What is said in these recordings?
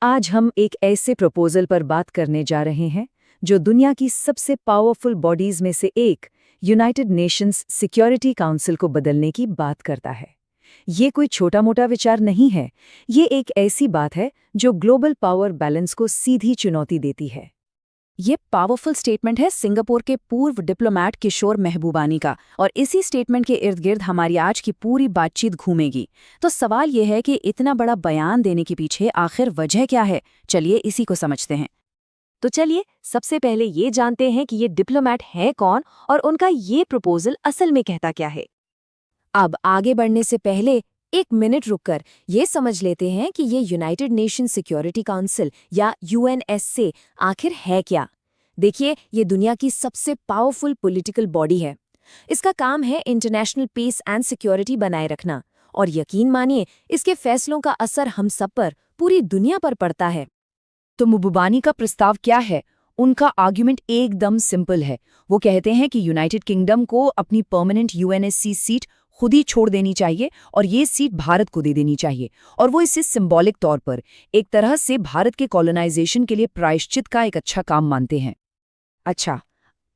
आज हम एक ऐसे प्रपोजल पर बात करने जा रहे हैं जो दुनिया की सबसे पावरफुल बॉडीज में से एक यूनाइटेड नेशंस सिक्योरिटी काउंसिल को बदलने की बात करता है। ये कोई छोटा-मोटा विचार नहीं है, ये एक ऐसी बात है जो ग्लोबल पावर बैलेंस को सीधी चुनौती देती है। ये पावरफुल स्टेटमेंट है सिंगापुर के पूर्व डिप्लोमैट किशोर महबूबानी का, और इसी स्टेटमेंट के इर्द गिर्द हमारी आज की पूरी बातचीत घूमेगी। तो सवाल ये है कि इतना बड़ा बयान देने के पीछे आखिर वजह क्या है? चलिए इसी को समझते हैं। तो चलिए सबसे पहले ये जानते हैं कि ये डिप्लोमैट है कौन और उनका ये प्रपोजल असल में कहता क्या है। अब आगे बढ़ने से पहले एक मिनट रुककर ये समझ लेते हैं कि ये यूनाइटेड नेशन सिक्योरिटी काउंसिल या यूएनएससी आखिर है क्या। देखिए, ये दुनिया की सबसे पावरफुल पॉलिटिकल बॉडी है। इसका काम है इंटरनेशनल पीस एंड सिक्योरिटी बनाए रखना, और यकीन मानिए इसके फैसलों का असर हम सब पर, पूरी दुनिया पर पड़ता है। तो महबूबानी का प्रस्ताव क्या है? उनका आर्ग्यूमेंट एकदम सिंपल है। वो कहते हैं कि यूनाइटेड किंगडम को अपनी परमानेंट यूएनएससी सीट खुद ही छोड़ देनी चाहिए और ये सीट भारत को दे देनी चाहिए, और वो इसे सिंबॉलिक तौर पर एक तरह से भारत के कॉलोनाइजेशन के लिए प्रायश्चित का एक अच्छा काम मानते हैं। अच्छा,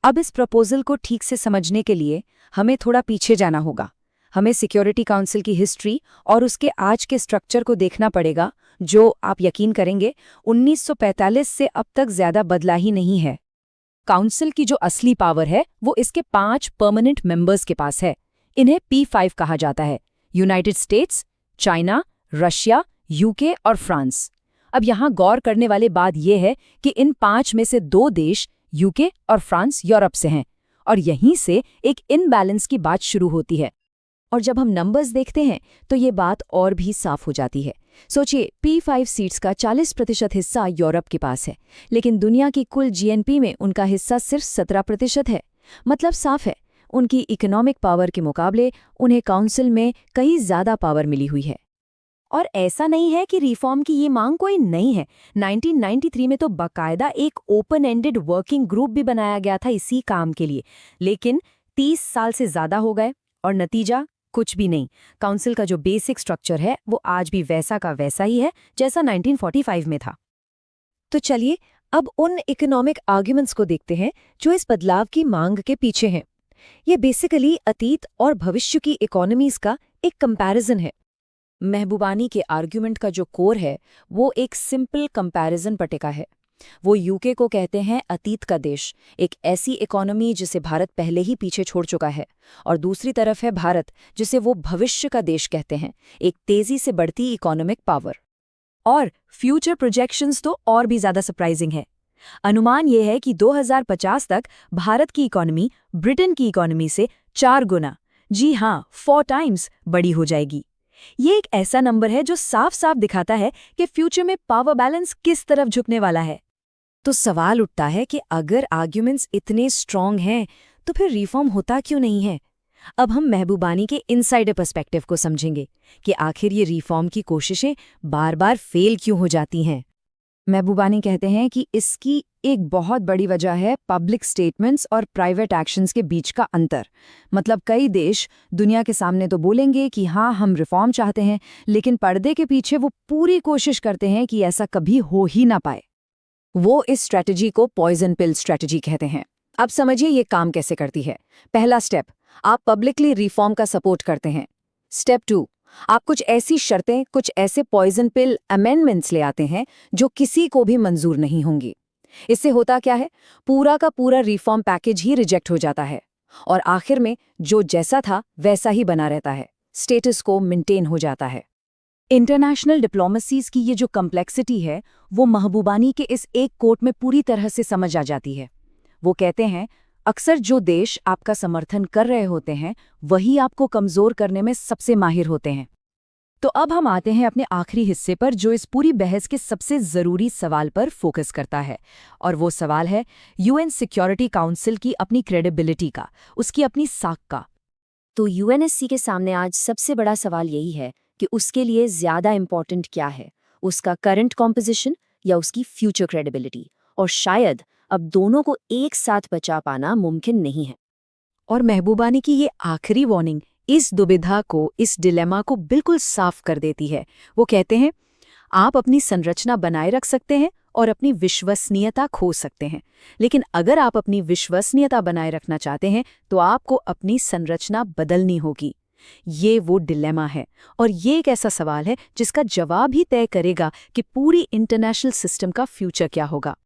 अब इस प्रपोजल को ठीक से समझने के लिए हमें थोड़ा पीछे जाना होगा। हमें सिक्योरिटी काउंसिल की हिस्ट्री और उसके आज के स्ट्रक्चर को देखना पड़ेगा, जो आप यकीन करेंगे 1945 से अब तक ज्यादा बदला ही नहीं है। काउंसिल की जो असली पावर है वो इसके 5 परमानेंट मेंबर्स के पास है। इन्हें P5 कहा जाता है: United states, China, Russia, UK और फ्रांस। अब यहाँ गौर करने वाली बात यह है कि इन 5 में से 2 देश, यूके और फ्रांस, यूरोप से हैं, और यहीं से एक इनबैलेंस की बात शुरू होती है। और जब हम नंबर्स देखते हैं तो ये बात और भी साफ हो जाती है। सोचिए, P5 सीट्स का 40% हिस्सा यूरोप के पास है, लेकिन दुनिया की कुल जीएनपी में उनका हिस्सा सिर्फ 17% है। मतलब साफ है, उनकी इकोनॉमिक पावर के मुकाबले उन्हें काउंसिल में कहीं ज्यादा पावर मिली हुई है। और ऐसा नहीं है कि रिफॉर्म की ये मांग कोई नहीं है। 1993 में तो बाकायदा एक ओपन एंडेड वर्किंग ग्रुप भी बनाया गया था इसी काम के लिए, लेकिन 30 साल से ज्यादा हो गए और नतीजा कुछ भी नहीं। काउंसिल का जो बेसिक स्ट्रक्चर है वो आज भी वैसा का वैसा ही है जैसा 1945 में था। तो चलिए अब उन इकोनॉमिक आर्ग्यूमेंट्स को देखते हैं जो इस बदलाव की मांग के पीछे हैं। ये बेसिकली अतीत और भविष्य की इकोनॉमीज का एक कंपैरिजन है। महबूबानी के आर्ग्यूमेंट का जो कोर है वो एक सिंपल कंपैरिजन पर टिका है। वो यूके को कहते हैं अतीत का देश, एक ऐसी इकोनॉमी जिसे भारत पहले ही पीछे छोड़ चुका है, और दूसरी तरफ है भारत, जिसे वो भविष्य का देश कहते हैं, एक तेजी से बढ़ती इकोनॉमिक पावर। और फ्यूचर प्रोजेक्शंस तो और भी ज्यादा सरप्राइजिंग है। अनुमान यह है कि 2050 तक भारत की इकोनॉमी ब्रिटेन की इकोनॉमी से 4 गुना, जी हाँ 4 टाइम्स बड़ी हो जाएगी। ये एक ऐसा नंबर है जो साफ साफ दिखाता है कि फ्यूचर में पावर बैलेंस किस तरफ झुकने वाला है। तो सवाल उठता है कि अगर आर्ग्यूमेंट्स इतने स्ट्रॉन्ग हैं तो फिर रिफॉर्म होता क्यों नहीं है? अब हम महबूबानी के इनसाइडर पर्सपेक्टिव को समझेंगे कि आखिर ये रिफॉर्म की कोशिशें बार बार फेल क्यों हो जाती हैं। महबूबानी कहते हैं कि इसकी एक बहुत बड़ी वजह है पब्लिक स्टेटमेंट्स और प्राइवेट एक्शंस के बीच का अंतर। मतलब कई देश दुनिया के सामने तो बोलेंगे कि हाँ हम रिफॉर्म चाहते हैं, लेकिन पर्दे के पीछे वो पूरी कोशिश करते हैं कि ऐसा कभी हो ही ना पाए। वो इस स्ट्रैटेजी को पॉइजन पिल स्ट्रैटेजी कहते हैं। अब समझिए ये काम कैसे करती है। पहला स्टेप, आप पब्लिकली रिफॉर्म का सपोर्ट करते हैं। स्टेप 2, आप कुछ ऐसी शर्तें, कुछ ऐसे पॉइजन पिल अमेंडमेंट्स ले आते हैं जो किसी को भी मंजूर नहीं होंगी। इससे होता क्या है, पूरा का पूरा रिफॉर्म पैकेज ही रिजेक्ट हो जाता है, और आखिर में जो जैसा था वैसा ही बना रहता है, स्टेटस को मेंटेन हो जाता है। इंटरनेशनल डिप्लोमेसीज की ये जो कम्प्लेक्सिटी है वो महबूबानी के इस एक कोट में पूरी तरह से समझ आ जाती है। वो कहते हैं, अक्सर जो देश आपका समर्थन कर रहे होते हैं वही आपको कमजोर करने में सबसे माहिर होते हैं। तो अब हम आते हैं अपने आखिरी हिस्से पर, जो इस पूरी बहस के सबसे जरूरी सवाल पर फोकस करता है, और वो सवाल है यूएन सिक्योरिटी काउंसिल की अपनी क्रेडिबिलिटी का, उसकी अपनी साख का। तो यूएनएससी के सामने आज सबसे बड़ा सवाल यही है कि उसके लिए ज्यादा इंपॉर्टेंट क्या है, उसका करंट कॉम्पोजिशन या उसकी फ्यूचर क्रेडिबिलिटी। और शायद अब दोनों को एक साथ बचा पाना मुमकिन नहीं है। और महबूबानी की ये आखिरी वार्निंग इस दुविधा को, इस डिलेमा को बिल्कुल साफ कर देती है। वो कहते हैं, आप अपनी संरचना बनाए रख सकते हैं और अपनी विश्वसनीयता खो सकते हैं। लेकिन अगर आप अपनी विश्वसनीयता बनाए रखना चाहते हैं तो आपको अपनी संरचना बदलनी होगी। ये वो डिलेमा है और ये एक ऐसा सवाल है जिसका जवाब ही तय करेगा कि पूरी इंटरनेशनल सिस्टम का फ्यूचर क्या होगा।